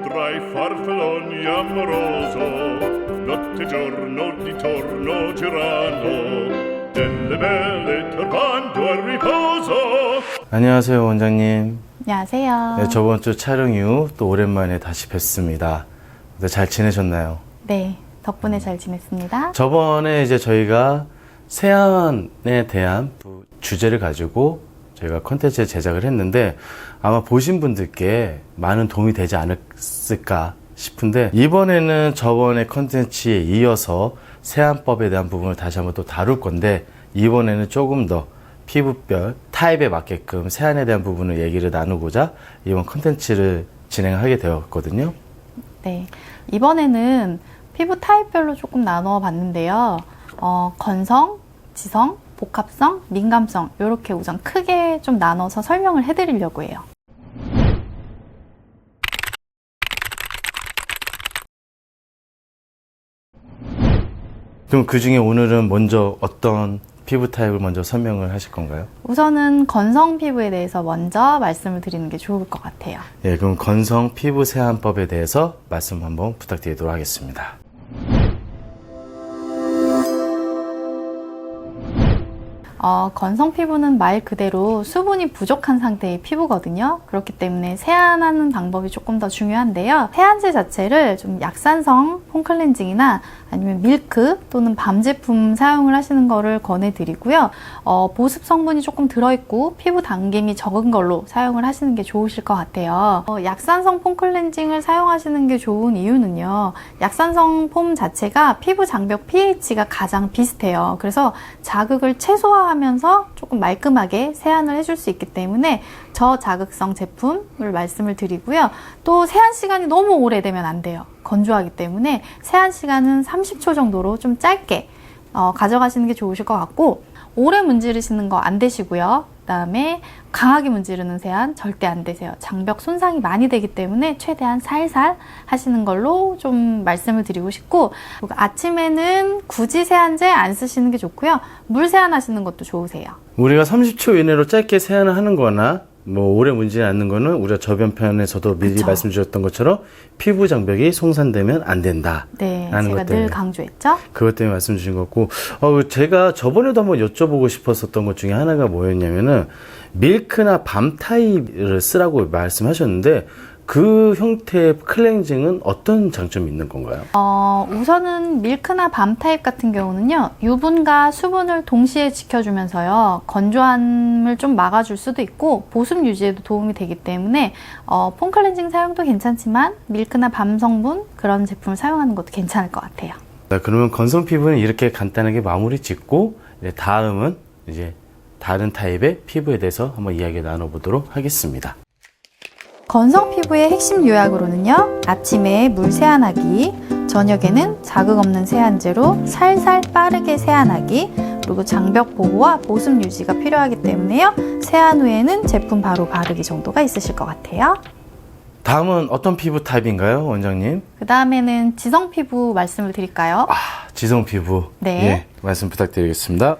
più farfalloni amoroso, notte e giorno di torno girano, delle belle turbando al riposo. 안녕하세요, 원장님. 안녕하세요. 네, 저번 주 촬영 이후 또 오랜만에 다시 뵙습니다. 잘 지내셨나요? 네, 덕분에 잘 지냈습니다. 저번에 이제 저희가 세안에 대한 주제를 가지고 저희가 컨텐츠를 제작을 했는데 아마 보신 분들께 많은 도움이 되지 않았을까 싶은데, 이번에는 저번에 컨텐츠에 이어서 세안법에 대한 부분을 다시 한번 또 다룰 건데, 이번에는 조금 더 피부별 타입에 맞게끔 세안에 대한 부분을 얘기를 나누고자 이번 컨텐츠를 진행하게 되었거든요. 네, 이번에는 피부 타입별로 조금 나누어 봤는데요. 건성, 지성, 복합성, 민감성 이렇게 우선 크게 좀 나눠서 설명을 해드리려고 해요. 그럼 그 중에 오늘은 먼저 어떤 피부 타입을 먼저 설명을 하실 건가요? 우선은 건성 피부에 대해서 먼저 말씀을 드리는 게 좋을 것 같아요. 네, 그럼 건성 피부 세안법에 대해서 말씀 한번 부탁드리도록 하겠습니다. 건성 피부는 말 그대로 수분이 부족한 상태의 피부거든요. 그렇기 때문에 세안하는 방법이 조금 더 중요한데요. 세안제 자체를 좀 약산성 폼클렌징이나 아니면 밀크 또는 밤 제품 사용을 하시는 거를 권해드리고요. 보습 성분이 조금 들어있고 피부 당김이 적은 걸로 사용을 하시는 게 좋으실 것 같아요. 약산성 폼클렌징을 사용하시는 게 좋은 이유는요. 약산성 폼 자체가 피부 장벽 pH가 가장 비슷해요. 그래서 자극을 최소화하면서 조금 말끔하게 세안을 해줄 수 있기 때문에 저자극성 제품을 말씀을 드리고요. 또 세안 시간이 너무 오래되면 안 돼요. 건조하기 때문에 세안 시간은 30초 정도로 좀 짧게 가져가시는 게 좋으실 것 같고, 오래 문지르시는 거 안 되시고요. 그 다음에 강하게 문지르는 세안 절대 안 되세요. 장벽 손상이 많이 되기 때문에 최대한 살살 하시는 걸로 좀 말씀을 드리고 싶고, 그리고 아침에는 굳이 세안제 안 쓰시는 게 좋고요. 물 세안 하시는 것도 좋으세요. 우리가 30초 이내로 짧게 세안을 하는 거나 뭐 오래 문지르지 않는 거는 우리가 저변편에서도 미리 그쵸. 말씀 주셨던 것처럼 피부 장벽이 송산되면 안 된다. 네, 라는 제가 것 때문에. 늘 강조했죠. 그것 때문에 말씀 주신 것 같고, 제가 저번에도 한번 여쭤보고 싶었었던 것 중에 하나가 뭐였냐면은 밀크나 밤 타입을 쓰라고 말씀하셨는데, 그 형태의 클렌징은 어떤 장점이 있는 건가요? 우선은 밀크나 밤 타입 같은 경우는요, 유분과 수분을 동시에 지켜주면서요, 건조함을 좀 막아줄 수도 있고 보습 유지에도 도움이 되기 때문에 폼 클렌징 사용도 괜찮지만 밀크나 밤 성분 그런 제품을 사용하는 것도 괜찮을 것 같아요. 자, 그러면 건성 피부는 이렇게 간단하게 마무리 짓고, 이제 다음은 이제 다른 타입의 피부에 대해서 한번 이야기 나눠보도록 하겠습니다. 건성 피부의 핵심 요약으로는요, 아침에 물 세안하기, 저녁에는 자극 없는 세안제로 살살 빠르게 세안하기, 그리고 장벽 보호와 보습 유지가 필요하기 때문에요, 세안 후에는 제품 바로 바르기 정도가 있으실 것 같아요. 다음은 어떤 피부 타입인가요, 원장님? 그 다음에는 지성 피부 말씀을 드릴까요? 지성 피부. 네. 예, 말씀 부탁드리겠습니다.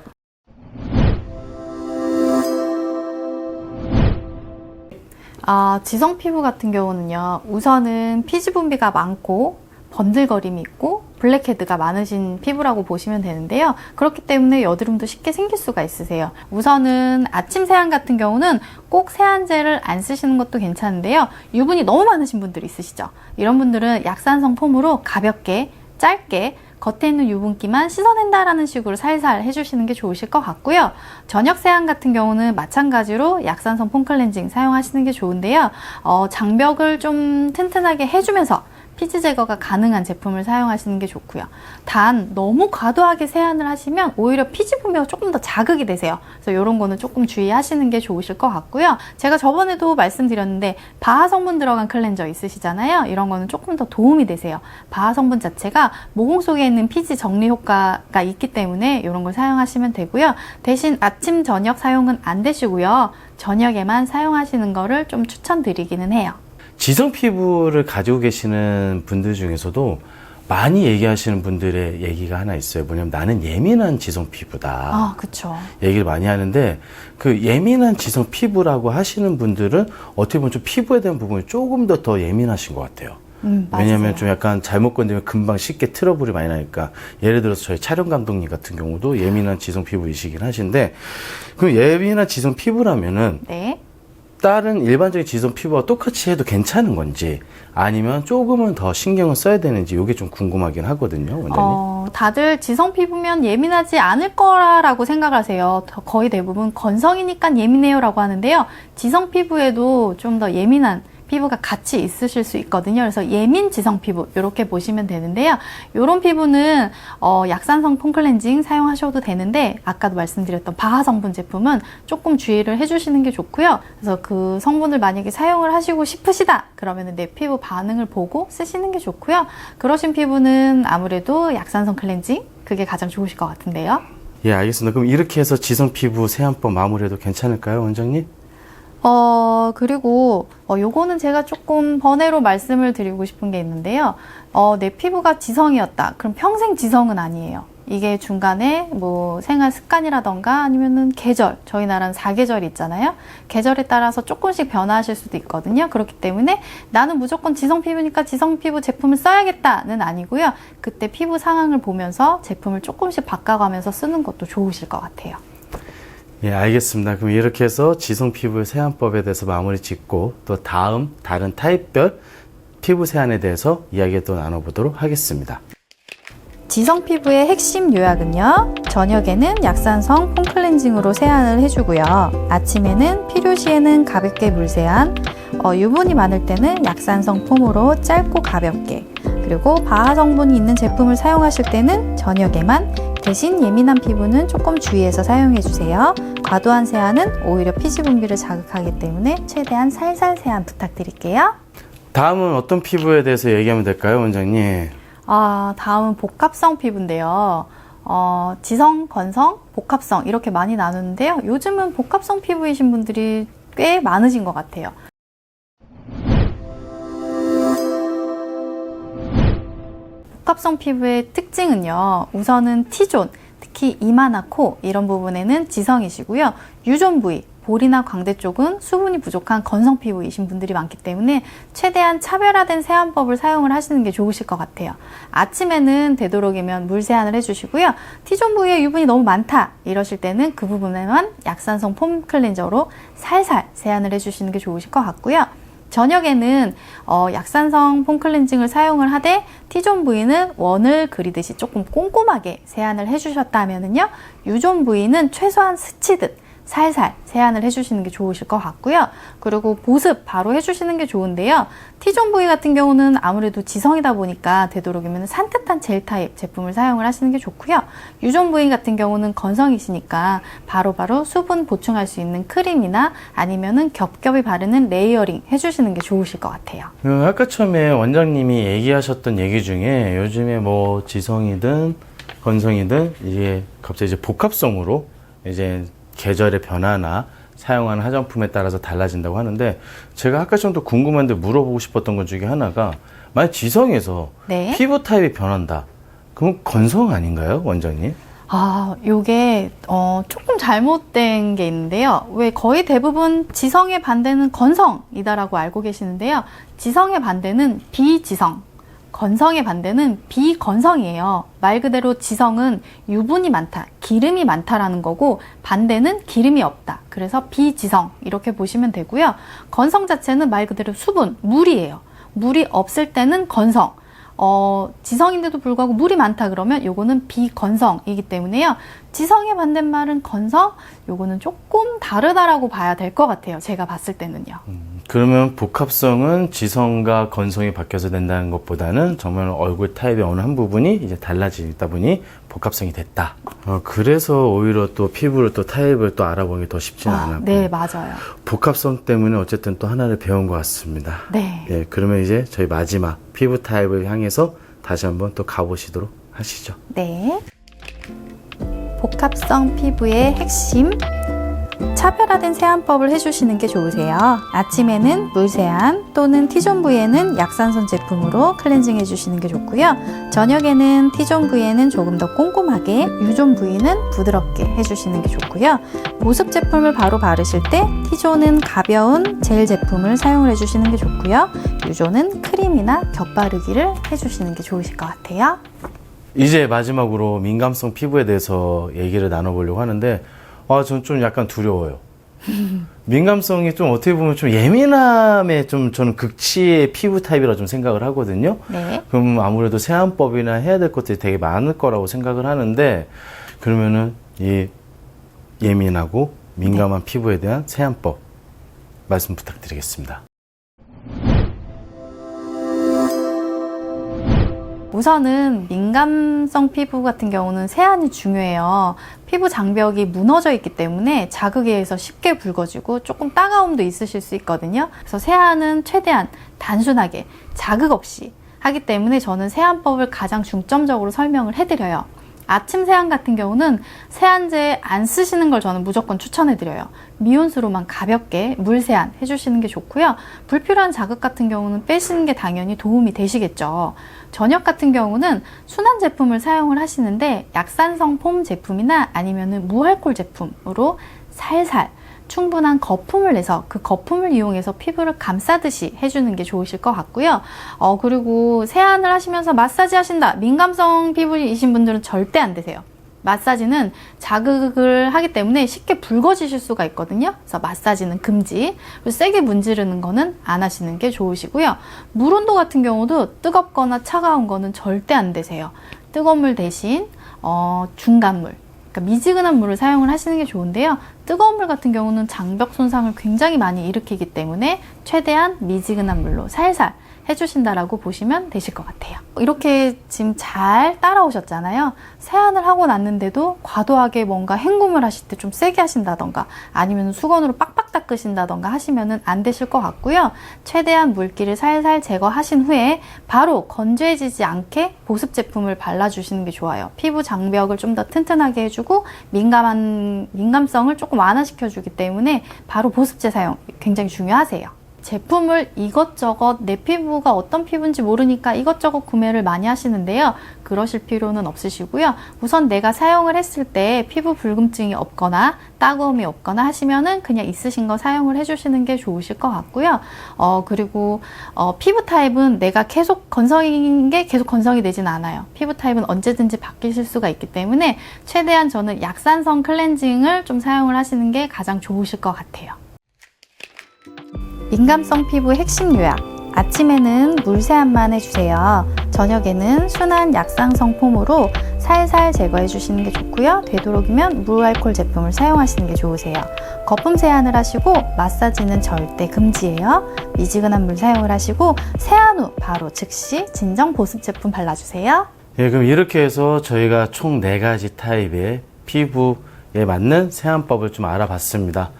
지성 피부 같은 경우는요, 우선은 피지 분비가 많고 번들거림이 있고 블랙헤드가 많으신 피부라고 보시면 되는데요. 그렇기 때문에 여드름도 쉽게 생길 수가 있으세요. 우선은 아침 세안 같은 경우는 꼭 세안제를 안 쓰시는 것도 괜찮은데요. 유분이 너무 많으신 분들 있으시죠? 이런 분들은 약산성 폼으로 가볍게 짧게 겉에 있는 유분기만 씻어낸다라는 식으로 살살 해주시는 게 좋으실 것 같고요. 저녁 세안 같은 경우는 마찬가지로 약산성 폼 클렌징 사용하시는 게 좋은데요. 장벽을 좀 튼튼하게 해주면서 피지 제거가 가능한 제품을 사용하시는 게 좋고요. 단 너무 과도하게 세안을 하시면 오히려 피지 분비가 조금 더 자극이 되세요. 그래서 이런 거는 조금 주의하시는 게 좋으실 것 같고요. 제가 저번에도 말씀드렸는데 바하 성분 들어간 클렌저 있으시잖아요. 이런 거는 조금 더 도움이 되세요. 바하 성분 자체가 모공 속에 있는 피지 정리 효과가 있기 때문에 이런 걸 사용하시면 되고요. 대신 아침 저녁 사용은 안 되시고요. 저녁에만 사용하시는 거를 좀 추천드리기는 해요. 지성 피부를 가지고 계시는 분들 중에서도 많이 얘기하시는 분들의 얘기가 하나 있어요. 뭐냐면 나는 예민한 지성 피부다. 아, 그쵸. 얘기를 많이 하는데 그 예민한 지성 피부라고 하시는 분들은 어떻게 보면 좀 피부에 대한 부분이 조금 더 예민하신 것 같아요. 왜냐면 맞으세요. 좀 약간 잘못 건드리면 금방 쉽게 트러블이 많이 나니까 예를 들어서 저희 촬영 감독님 같은 경우도 예민한 지성 피부이시긴 하신데 그럼 예민한 지성 피부라면은 네. 다른 일반적인 지성 피부와 똑같이 해도 괜찮은 건지 아니면 조금은 더 신경을 써야 되는지 이게 좀 궁금하긴 하거든요, 원장님. 다들 지성 피부면 예민하지 않을 거라고 생각하세요. 거의 대부분 건성이니까 예민해요라고 하는데요. 지성 피부에도 좀 더 예민한 피부가 같이 있으실 수 있거든요. 그래서 예민 지성 피부 이렇게 보시면 되는데요. 이런 피부는 약산성 폼클렌징 사용하셔도 되는데 아까도 말씀드렸던 바하 성분 제품은 조금 주의를 해주시는 게 좋고요. 그래서 그 성분을 만약에 사용을 하시고 싶으시다 그러면 내 피부 반응을 보고 쓰시는 게 좋고요. 그러신 피부는 아무래도 약산성 클렌징 그게 가장 좋으실 것 같은데요. 예, 알겠습니다. 그럼 이렇게 해서 지성 피부 세안법 마무리해도 괜찮을까요, 원장님? 그리고, 요거는 제가 조금 번외로 말씀을 드리고 싶은 게 있는데요. 내 피부가 지성이었다. 그럼 평생 지성은 아니에요. 이게 중간에 뭐 생활 습관이라던가 아니면은 계절, 저희 나라는 4계절이 있잖아요. 계절에 따라서 조금씩 변화하실 수도 있거든요. 그렇기 때문에 나는 무조건 지성 피부니까 지성 피부 제품을 써야겠다는 아니고요. 그때 피부 상황을 보면서 제품을 조금씩 바꿔가면서 쓰는 것도 좋으실 것 같아요. 예, 알겠습니다. 그럼 이렇게 해서 지성 피부의 세안법에 대해서 마무리 짓고 또 다음 다른 타입별 피부 세안에 대해서 이야기 또 나눠보도록 하겠습니다. 지성 피부의 핵심 요약은요. 저녁에는 약산성 폼클렌징으로 세안을 해주고요. 아침에는 필요시에는 가볍게 물세안, 유분이 많을 때는 약산성 폼으로 짧고 가볍게, 그리고 바하 성분이 있는 제품을 사용하실 때는 저녁에만, 대신 예민한 피부는 조금 주의해서 사용해주세요. 과도한 세안은 오히려 피지 분비를 자극하기 때문에 최대한 살살 세안 부탁드릴게요. 다음은 어떤 피부에 대해서 얘기하면 될까요, 원장님? 다음은 복합성 피부인데요. 지성, 건성, 복합성 이렇게 많이 나누는데요. 요즘은 복합성 피부이신 분들이 꽤 많으신 것 같아요. 복합성 피부의 특징은요. 우선은 T존, 특히 이마나 코 이런 부분에는 지성이시고요. U존 부위, 볼이나 광대 쪽은 수분이 부족한 건성 피부이신 분들이 많기 때문에 최대한 차별화된 세안법을 사용을 하시는 게 좋으실 것 같아요. 아침에는 되도록이면 물 세안을 해주시고요. T존 부위에 유분이 너무 많다 이러실 때는 그 부분에만 약산성 폼 클렌저로 살살 세안을 해주시는 게 좋으실 것 같고요. 저녁에는 약산성 폼 클렌징을 사용을 하되 T존 부위는 원을 그리듯이 조금 꼼꼼하게 세안을 해주셨다면요. U존 부위는 최소한 스치듯 살살 세안을 해주시는 게 좋으실 것 같고요. 그리고 보습 바로 해주시는 게 좋은데요. T존 부위 같은 경우는 아무래도 지성이다 보니까 되도록이면 산뜻한 젤 타입 제품을 사용을 하시는 게 좋고요. U존 부위 같은 경우는 건성이시니까 바로바로 수분 보충할 수 있는 크림이나 아니면은 겹겹이 바르는 레이어링 해주시는 게 좋으실 것 같아요. 아까 처음에 원장님이 얘기하셨던 얘기 중에 요즘에 뭐 지성이든 건성이든 이게 갑자기 이제 복합성으로 이제 계절의 변화나 사용하는 화장품에 따라서 달라진다고 하는데 제가 아까 좀 더 궁금한데 물어보고 싶었던 것 중에 하나가 만약 지성에서 네. 피부 타입이 변한다. 그럼 건성 아닌가요, 원장님? 요게 조금 잘못된 게 있는데요. 왜 거의 대부분 지성의 반대는 건성이다라고 알고 계시는데요. 지성의 반대는 비지성. 건성의 반대는 비건성이에요. 말 그대로 지성은 유분이 많다, 기름이 많다라는 거고 반대는 기름이 없다. 그래서 비지성 이렇게 보시면 되고요. 건성 자체는 말 그대로 수분, 물이에요. 물이 없을 때는 건성. 지성인데도 불구하고 물이 많다 그러면 요거는 비건성이기 때문에요. 지성의 반대말은 건성, 요거는 조금 다르다라고 봐야 될 것 같아요. 제가 봤을 때는요. 그러면 복합성은 지성과 건성이 바뀌어서 된다는 것보다는 정말 얼굴 타입의 어느 한 부분이 이제 달라지다 보니 복합성이 됐다. 그래서 오히려 또 피부를 또 타입을 또 알아보기 더 쉽지는 않았고. 네, 맞아요. 복합성 때문에 어쨌든 또 하나를 배운 것 같습니다. 네. 예, 그러면 이제 저희 마지막 피부 타입을 향해서 다시 한번 또 가보시도록 하시죠. 네. 복합성 피부의 핵심. 차별화된 세안법을 해주시는 게 좋으세요. 아침에는 물세안 또는 T존 부위에는 약산성 제품으로 클렌징 해주시는 게 좋고요. 저녁에는 T존 부위에는 조금 더 꼼꼼하게, U존 부위는 부드럽게 해주시는 게 좋고요. 보습 제품을 바로 바르실 때 T존은 가벼운 젤 제품을 사용을 해주시는 게 좋고요. U존은 크림이나 겹바르기를 해주시는 게 좋으실 것 같아요. 이제 마지막으로 민감성 피부에 대해서 얘기를 나눠보려고 하는데, 저는 좀 약간 두려워요. 민감성이 좀 어떻게 보면 좀 예민함의 좀 저는 극치의 피부 타입이라 좀 생각을 하거든요. 네. 그럼 아무래도 세안법이나 해야 될 것들이 되게 많을 거라고 생각을 하는데, 그러면은 이 예민하고 민감한 피부에 대한 세안법 말씀 부탁드리겠습니다. 우선은 민감성 피부 같은 경우는 세안이 중요해요. 피부 장벽이 무너져 있기 때문에 자극에 의해서 쉽게 붉어지고 조금 따가움도 있으실 수 있거든요. 그래서 세안은 최대한 단순하게 자극 없이 하기 때문에 저는 세안법을 가장 중점적으로 설명을 해드려요. 아침 세안 같은 경우는 세안제 안 쓰시는 걸 저는 무조건 추천해드려요. 미온수로만 가볍게 물 세안 해주시는 게 좋고요. 불필요한 자극 같은 경우는 빼시는 게 당연히 도움이 되시겠죠. 저녁 같은 경우는 순한 제품을 사용을 하시는데 약산성 폼 제품이나 아니면은 무알콜 제품으로 살살 충분한 거품을 내서 그 거품을 이용해서 피부를 감싸듯이 해주는 게 좋으실 것 같고요. 그리고 세안을 하시면서 마사지 하신다. 민감성 피부이신 분들은 절대 안 되세요. 마사지는 자극을 하기 때문에 쉽게 붉어지실 수가 있거든요. 그래서 마사지는 금지. 그리고 세게 문지르는 거는 안 하시는 게 좋으시고요. 물 온도 같은 경우도 뜨겁거나 차가운 거는 절대 안 되세요. 뜨거운 물 대신 중간 물, 그러니까 미지근한 물을 사용을 하시는 게 좋은데요. 뜨거운 물 같은 경우는 장벽 손상을 굉장히 많이 일으키기 때문에 최대한 미지근한 물로 살살 해주신다라고 보시면 되실 것 같아요. 이렇게 지금 잘 따라오셨잖아요. 세안을 하고 났는데도 과도하게 뭔가 헹굼을 하실 때 좀 세게 하신다던가 아니면 수건으로 빡빡 닦으신다던가 하시면 안 되실 것 같고요. 최대한 물기를 살살 제거하신 후에 바로 건조해지지 않게 보습 제품을 발라주시는 게 좋아요. 피부 장벽을 좀 더 튼튼하게 해주고 민감성을 조금 완화시켜주기 때문에 바로 보습제 사용 굉장히 중요하세요. 제품을 이것저것 내 피부가 어떤 피부인지 모르니까 이것저것 구매를 많이 하시는데요. 그러실 필요는 없으시고요. 우선 내가 사용을 했을 때 피부 붉음증이 없거나 따가움이 없거나 하시면은 그냥 있으신 거 사용을 해주시는 게 좋으실 것 같고요. 그리고 피부 타입은 내가 계속 건성인 게 계속 건성이 되진 않아요. 피부 타입은 언제든지 바뀌실 수가 있기 때문에 최대한 저는 약산성 클렌징을 좀 사용을 하시는 게 가장 좋으실 것 같아요. 민감성 피부 핵심 요약. 아침에는 물 세안만 해주세요. 저녁에는 순한 약산성 폼으로 살살 제거해 주시는 게 좋고요. 되도록이면 무알콜 제품을 사용하시는 게 좋으세요. 거품 세안을 하시고 마사지는 절대 금지예요. 미지근한 물 사용을 하시고 세안 후 바로 즉시 진정 보습 제품 발라주세요. 예, 그럼 이렇게 해서 저희가 총 4가지 타입의 피부에 맞는 세안법을 좀 알아봤습니다.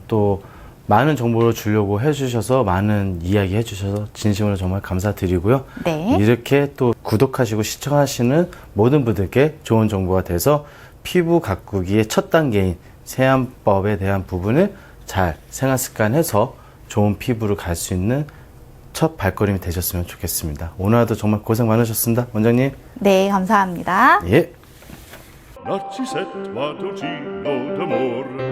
또 많은 정보를 주려고 해주셔서 많은 이야기 해주셔서 진심으로 정말 감사드리고요. 네. 이렇게 또 구독하시고 시청하시는 모든 분들께 좋은 정보가 돼서 피부 가꾸기의 첫 단계인 세안법에 대한 부분을 잘 생활 습관해서 좋은 피부를 갈 수 있는 첫 발걸음이 되셨으면 좋겠습니다. 오늘도 정말 고생 많으셨습니다. 원장님. 네, 감사합니다. 예. Narcisette, toi, Togino d'amore,